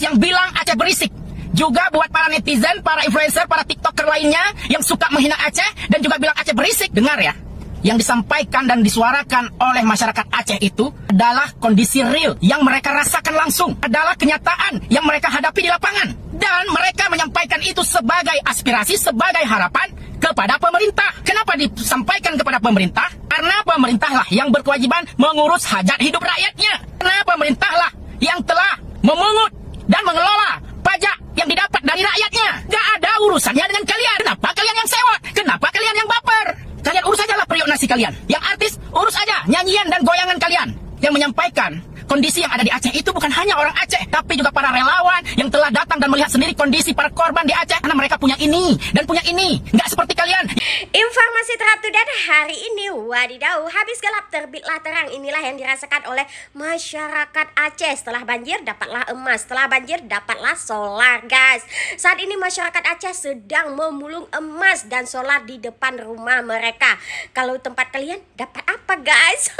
yang bilang Aceh berisik. Juga buat para netizen, para influencer, para tiktoker lainnya yang suka menghina Aceh dan juga bilang Aceh berisik. Dengar ya, yang disampaikan dan disuarakan oleh masyarakat Aceh itu adalah kondisi real yang mereka rasakan langsung, adalah kenyataan yang mereka hadapi di lapangan. Dan mereka menyampaikan itu sebagai aspirasi, sebagai harapan kepada pemerintah. Kenapa disampaikan kepada pemerintah? Karena pemerintahlah yang berkewajiban mengurus hajat hidup rakyatnya. Karena pemerintahlah yang telah memungut dan mengelola pajak yang didapat dari rakyatnya. Gak ada urusannya dengan kalian. Kenapa kalian yang sewot? Kenapa kalian yang baper? Kalian urus aja lah periuk nasi kalian. Yang artis, urus aja nyanyian dan goyangan kalian. Yang menyampaikan kondisi yang ada di Aceh itu bukan hanya orang Aceh, tapi juga para relawan yang telah datang dan melihat sendiri kondisi para korban di Aceh. Karena mereka punya ini dan punya ini. Nggak seperti kalian. Informasi terupdate hari ini, wadidaw, habis gelap terbitlah terang. Inilah yang dirasakan oleh masyarakat Aceh. Setelah banjir dapatlah emas, setelah banjir dapatlah solar, guys. Saat ini masyarakat Aceh sedang memulung emas dan solar di depan rumah mereka. Kalau tempat kalian dapat apa, guys?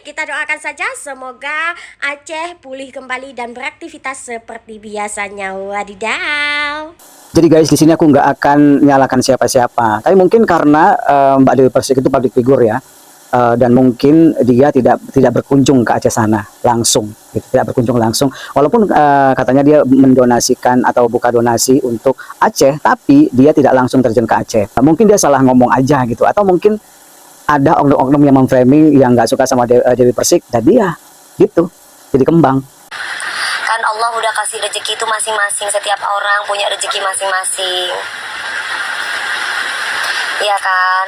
Kita doakan saja semoga Aceh pulih kembali dan beraktivitas seperti biasanya. Wadidaw. Jadi guys, di sini aku nggak akan nyalakan siapa-siapa. Tapi mungkin karena Mbak Dewi Persik itu public figure ya, dan mungkin dia tidak berkunjung ke Aceh sana langsung, gitu. Tidak berkunjung langsung. Walaupun katanya dia mendonasikan atau buka donasi untuk Aceh, tapi dia tidak langsung terjun ke Aceh. Mungkin dia salah ngomong aja gitu, atau mungkin ada oknum-oknum yang memframing yang nggak suka sama Dewi Persik, dan dia gitu jadi kembang. Kan Allah udah kasih rezeki itu masing-masing, setiap orang punya rezeki masing-masing, iya kan?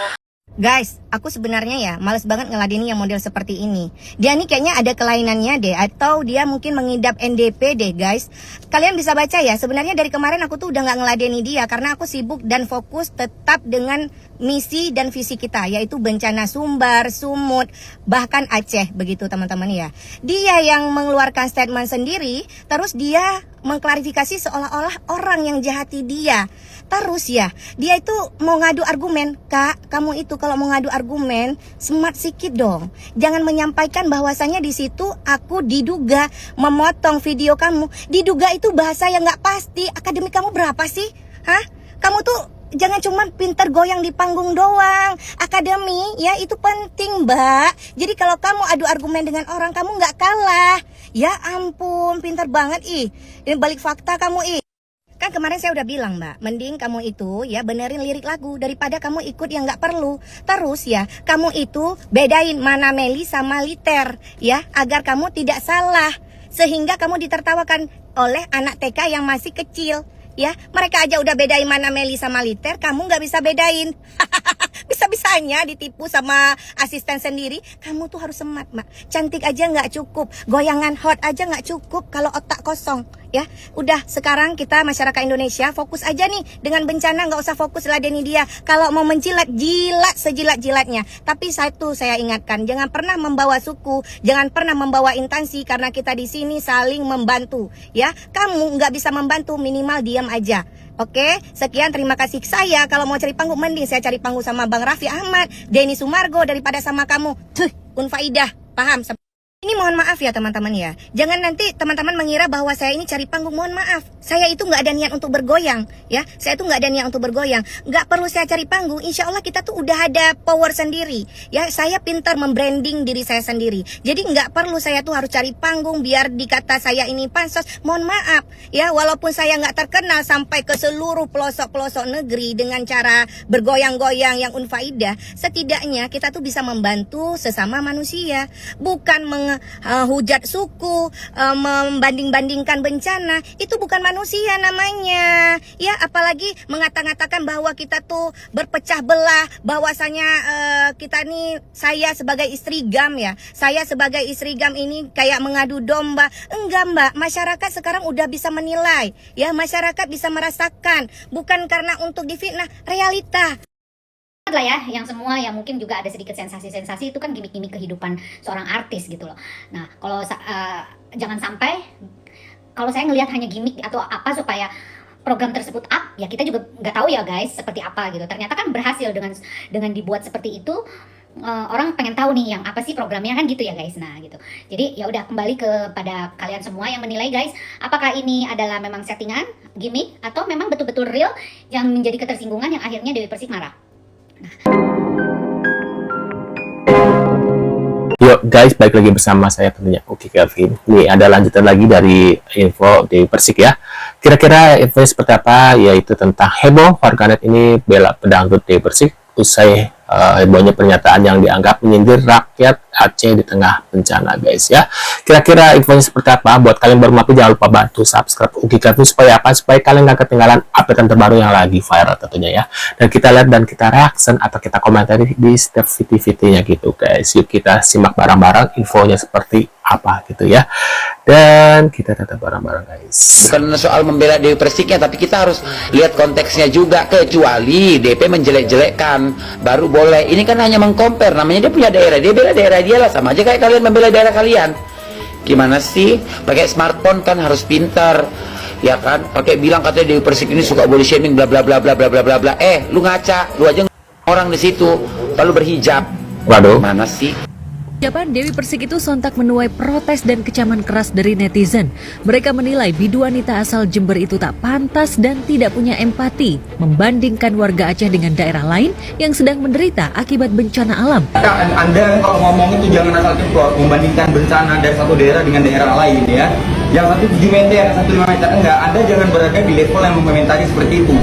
Guys, aku sebenarnya ya males banget ngeladeni yang model seperti ini. Dia nih kayaknya ada kelainannya deh, atau dia mungkin mengidap NDP deh, guys. Kalian bisa baca ya, sebenarnya dari kemarin aku tuh udah gak ngeladeni dia karena aku sibuk dan fokus tetap dengan misi dan visi kita, yaitu bencana Sumbar, Sumut, bahkan Aceh, begitu teman-teman ya. Dia yang mengeluarkan statement sendiri, terus dia mengklarifikasi seolah-olah orang yang jahati dia. Terus ya, dia itu mau ngadu argumen. Kak, kamu itu kalau mau ngadu argumen, smart sikit dong. Jangan menyampaikan bahwasanya di situ aku diduga memotong video kamu. Diduga itu bahasa yang nggak pasti. Akademik kamu berapa sih? Hah? Kamu tuh jangan cuma pinter goyang di panggung doang. Akademi ya itu penting, Mbak. Jadi kalau kamu adu argumen dengan orang, kamu nggak kalah. Ya ampun, pinter banget ih. Ini balik fakta kamu ih. Kan kemarin saya udah bilang, Mbak, mending kamu itu ya benerin lirik lagu daripada kamu ikut yang nggak perlu. Terus ya, kamu itu bedain mana Meli sama Liter ya, agar kamu tidak salah. Sehingga kamu ditertawakan oleh anak TK yang masih kecil. Ya, mereka aja udah bedain mana Meli sama Liter, kamu nggak bisa bedain. Bisa-bisanya ditipu sama asisten sendiri. Kamu tuh harus smart, Mak. Cantik aja nggak cukup, goyangan hot aja nggak cukup kalau otak kosong. Ya, udah sekarang kita masyarakat Indonesia fokus aja nih dengan bencana, nggak usah fokus ladeni dia. Kalau mau menjilat, jilat sejilat-jilatnya. Tapi satu saya ingatkan, jangan pernah membawa suku, jangan pernah membawa instansi, karena kita di sini saling membantu. Ya, kamu nggak bisa membantu, minimal diam aja. Oke, sekian, terima kasih. Saya kalau mau cari panggung, mending saya cari panggung sama Bang Raffi Ahmad, Denny Sumargo daripada sama kamu. Tuh, Unfaidah, paham? Ini mohon maaf ya teman-teman ya. Jangan nanti teman-teman mengira bahwa saya ini cari panggung. Mohon maaf, saya itu nggak ada niat untuk bergoyang ya. Saya itu nggak ada niat untuk bergoyang. Nggak perlu saya cari panggung. Insya Allah kita tuh udah ada power sendiri ya. Saya pintar membranding diri saya sendiri. Jadi nggak perlu saya tuh harus cari panggung biar dikata saya ini pansos. Mohon maaf ya, walaupun saya nggak terkenal sampai ke seluruh pelosok-pelosok negeri dengan cara bergoyang-goyang yang unfaidah, setidaknya kita tuh bisa membantu sesama manusia, bukan hujat suku, membanding-bandingkan bencana. Itu bukan manusia namanya ya. Apalagi mengata-ngatakan bahwa kita tuh berpecah belah, bahwasanya kita nih, saya sebagai istri GAM ya, saya sebagai istri GAM ini kayak mengadu domba. Enggak, Mbak, masyarakat sekarang udah bisa menilai ya, masyarakat bisa merasakan, bukan karena untuk difitnah, realita lah ya, yang semua yang mungkin juga ada sedikit sensasi-sensasi, itu kan gimmick-gimmick kehidupan seorang artis gitu loh. Nah, kalau jangan sampai kalau saya ngelihat hanya gimmick atau apa supaya program tersebut up, ya kita juga nggak tahu ya guys seperti apa gitu. Ternyata kan berhasil dengan dibuat seperti itu. orang pengen tahu nih yang apa sih programnya kan gitu ya guys. Nah gitu. Jadi ya udah, kembali kepada kalian semua yang menilai guys, apakah ini adalah memang settingan, gimmick, atau memang betul-betul real yang menjadi ketersinggungan yang akhirnya Dewi Persik marah. Yuk guys, balik lagi bersama saya tentunya Uki Kelvin. Ini ada lanjutan lagi dari info Dewi Persik ya. Kira-kira info seperti apa? Yaitu tentang heboh warganet ini bela pedangdut Dewi Persik usai hebohnya pernyataan yang dianggap menyindir rakyat Aceh di tengah bencana guys ya. Kira-kira infonya seperti apa? Buat kalian baru mampir jangan lupa bantu subscribe Uki Kelvin supaya apa? Supaya kalian gak ketinggalan update terbaru yang lagi viral tentunya ya. Dan kita lihat dan kita reaction atau kita komentari di setiap video-videonya gitu guys. Yuk kita simak bareng-bareng infonya seperti apa gitu ya. Dan kita tetap bareng-bareng guys. Bukan soal membela Dewi Persiknya, tapi kita harus lihat konteksnya juga. Kecuali DP menjelek-jelekkan baru boleh. Ini kan hanya mengcompare, namanya dia punya daerah, dia bela daerah dia lah, sama aja kayak kalian membela daerah kalian. Gimana sih? Pakai smartphone kan harus pintar, ya kan? Pakai bilang katanya Dewi Persik ini suka body shaming bla bla bla bla bla bla bla bla. Lu ngaca, lu aja orang di situ lalu berhijab. Waduh. Mana sih? Ucapan Dewi Persik itu sontak menuai protes dan kecaman keras dari netizen. Mereka menilai bidu wanita asal Jember itu tak pantas dan tidak punya empati membandingkan warga Aceh dengan daerah lain yang sedang menderita akibat bencana alam. Anda kalau ngomong itu jangan asal ceplok membandingkan bencana dari satu daerah dengan daerah lain ya. Yang satu 7 meter, yang satu 5 meter, enggak. Anda jangan berada di level yang mengomentari seperti itu.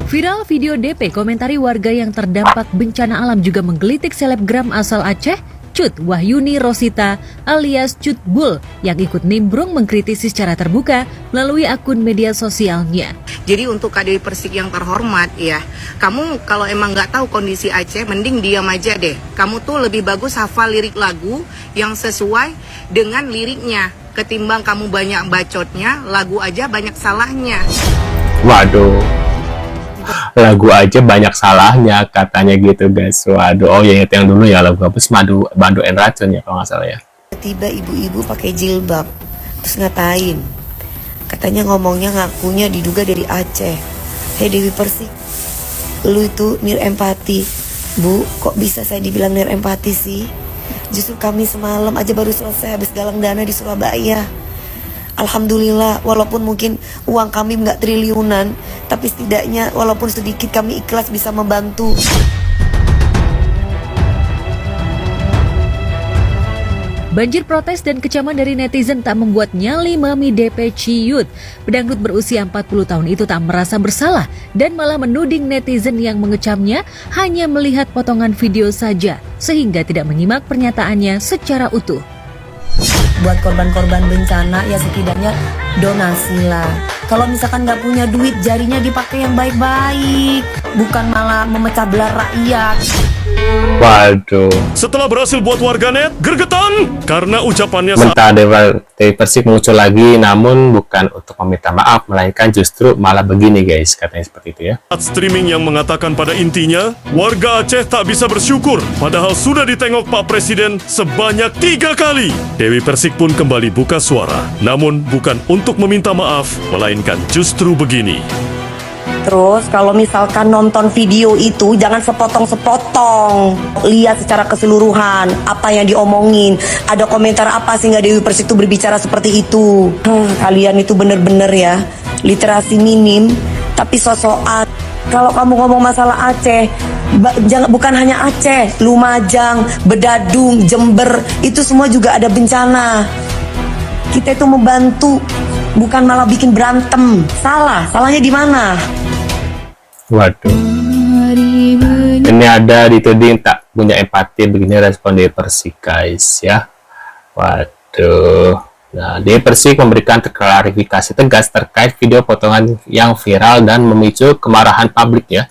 Viral video DP komentari warga yang terdampak bencana alam juga menggelitik selebgram asal Aceh, Cut Wahyuni Rosita alias Cut Bull yang ikut nimbrung mengkritisi secara terbuka melalui akun media sosialnya. Jadi untuk Kak Dewi Persik yang terhormat ya, kamu kalau emang nggak tahu kondisi Aceh, mending diam aja deh. Kamu tuh lebih bagus hafal lirik lagu yang sesuai dengan liriknya, ketimbang kamu banyak bacotnya, lagu aja banyak salahnya. Waduh. Lagu aja banyak salahnya katanya gitu guys. Waduh, oh ya itu yang dulu ya lagu apa sih, Madu and Racun ya kalau nggak salah ya. Tiba ibu-ibu pakai jilbab terus ngatain, katanya ngomongnya ngakunya diduga dari Aceh. Hei Dewi Persik, lu itu nir empati. Bu, kok bisa saya dibilang nir empati sih? Justru kami semalam aja baru selesai habis galang dana di Surabaya. Alhamdulillah, walaupun mungkin uang kami nggak triliunan, tapi setidaknya walaupun sedikit kami ikhlas bisa membantu. Banjir protes dan kecaman dari netizen tak membuat nyali Mami DP Ciyut. Pedangdut berusia 40 tahun itu tak merasa bersalah dan malah menuding netizen yang mengecamnya hanya melihat potongan video saja, sehingga tidak menyimak pernyataannya secara utuh. Buat korban-korban bencana ya setidaknya donasi lah. Kalau misalkan nggak punya duit, jarinya dipakai yang baik-baik, bukan malah memecah belah rakyat. Waduh. Setelah berhasil buat warganet gergetan karena ucapannya Mentah Dewi Persik muncul lagi, namun bukan untuk meminta maaf, melainkan justru malah begini guys, katanya seperti itu ya. streaming yang mengatakan pada intinya warga Aceh tak bisa bersyukur padahal sudah ditengok Pak Presiden sebanyak 3 kali. Dewi Persik pun kembali buka suara, namun bukan untuk meminta maaf, melainkan justru begini. Terus kalau misalkan nonton video itu jangan sepotong-sepotong, lihat secara keseluruhan apa yang diomongin, ada komentar apa sehingga Dewi Persik itu berbicara seperti itu. Kalian itu bener-bener ya literasi minim tapi sosokan. Kalau kamu ngomong masalah Aceh, bukan hanya Aceh, Lumajang, Bedadung, Jember, itu semua juga ada bencana. Kita itu membantu, bukan malah bikin berantem. Salahnya di mana? Waduh. Ini ada dituding tak punya empati, begini respon Dewi Persik guys ya. Waduh. Nah, Dewi Persik memberikan klarifikasi tegas terkait video potongan yang viral dan memicu kemarahan publik ya.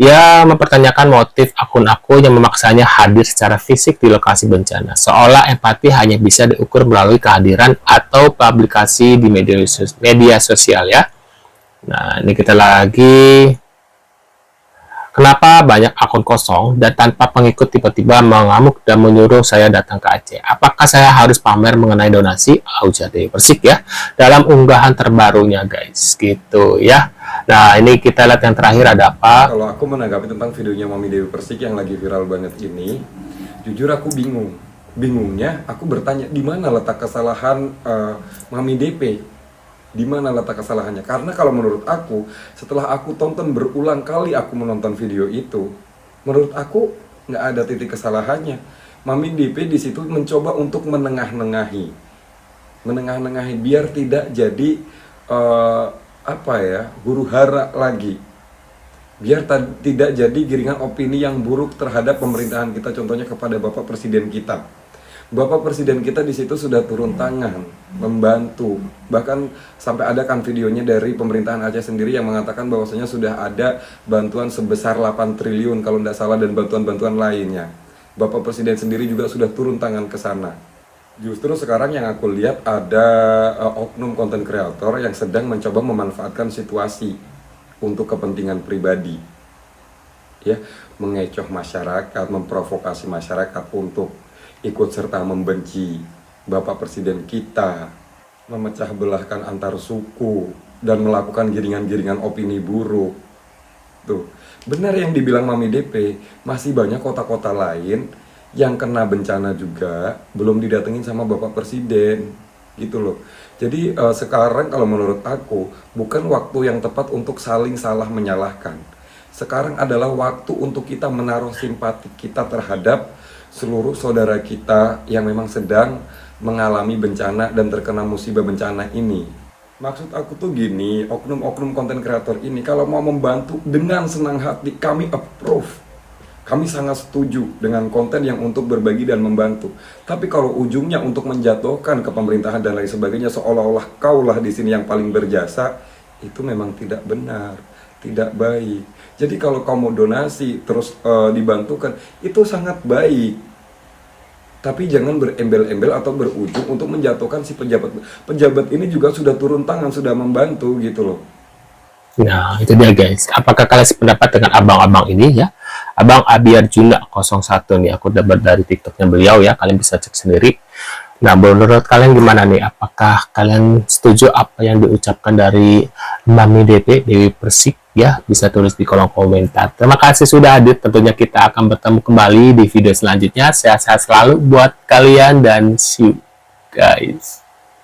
Ia mempertanyakan motif akun-akun yang memaksanya hadir secara fisik di lokasi bencana. Seolah empati hanya bisa diukur melalui kehadiran atau publikasi di media sosial ya. Nah, ini kita lagi Kenapa banyak akun kosong dan tanpa pengikut tiba-tiba mengamuk dan menyuruh saya datang ke Aceh? Apakah saya harus pamer mengenai donasi? Ujar Dewi Persik ya, dalam unggahan terbarunya guys, gitu ya. Nah, ini kita lihat yang terakhir ada apa. Kalau aku menanggapi tentang videonya Mami Dewi Persik yang lagi viral banget ini, jujur aku bingung. Bingungnya, aku bertanya di mana letak kesalahan Mami DP? Di mana letak kesalahannya? Karena kalau menurut aku, setelah aku tonton berulang kali aku menonton video itu, menurut aku nggak ada titik kesalahannya. Mami DP di situ mencoba untuk menengah-nengahi biar tidak jadi huru hara lagi, biar tidak jadi giringan opini yang buruk terhadap pemerintahan kita, contohnya kepada Bapak Presiden kita. Bapak Presiden kita di situ sudah turun tangan, membantu. Bahkan sampai ada kan videonya dari pemerintahan Aceh sendiri yang mengatakan bahwasanya sudah ada bantuan sebesar 8 triliun kalau tidak salah dan bantuan-bantuan lainnya. Bapak Presiden sendiri juga sudah turun tangan ke sana. Justru sekarang yang aku lihat ada oknum konten kreator yang sedang mencoba memanfaatkan situasi untuk kepentingan pribadi. Ya, mengecoh masyarakat, memprovokasi masyarakat untuk ikut serta membenci Bapak Presiden kita, memecah belahkan antar suku, dan melakukan giringan-giringan opini buruk. Tuh, benar yang dibilang Mami DP, masih banyak kota-kota lain yang kena bencana juga, belum didatengin sama Bapak Presiden, gitu loh. Jadi sekarang kalau menurut aku, bukan waktu yang tepat untuk saling salah menyalahkan. Sekarang adalah waktu untuk kita menaruh simpati kita terhadap seluruh saudara kita yang memang sedang mengalami bencana dan terkena musibah bencana ini. Maksud aku tuh gini, oknum-oknum konten kreator ini kalau mau membantu dengan senang hati, kami approve. Kami sangat setuju dengan konten yang untuk berbagi dan membantu. Tapi kalau ujungnya untuk menjatuhkan ke pemerintahan dan lain sebagainya, seolah-olah kaulah di sini yang paling berjasa, itu memang tidak benar, tidak baik. Jadi kalau kamu donasi terus dibantukan, itu sangat baik. Tapi jangan berembel-embel atau berujung untuk menjatuhkan si pejabat. Pejabat ini juga sudah turun tangan, sudah membantu gitu loh. Nah, itu dia guys. Apakah kalian sependapat dengan abang-abang ini ya? Abang Abi Arjuna 01 nih, aku dapat dari TikToknya beliau ya. Kalian bisa cek sendiri. Nah, menurut kalian gimana nih? Apakah kalian setuju apa yang diucapkan dari Mami DP, Dewi Persik ya? Bisa tulis di kolom komentar. Terima kasih sudah hadir. Tentunya kita akan bertemu kembali di video selanjutnya. Sehat-sehat selalu buat kalian dan see you guys.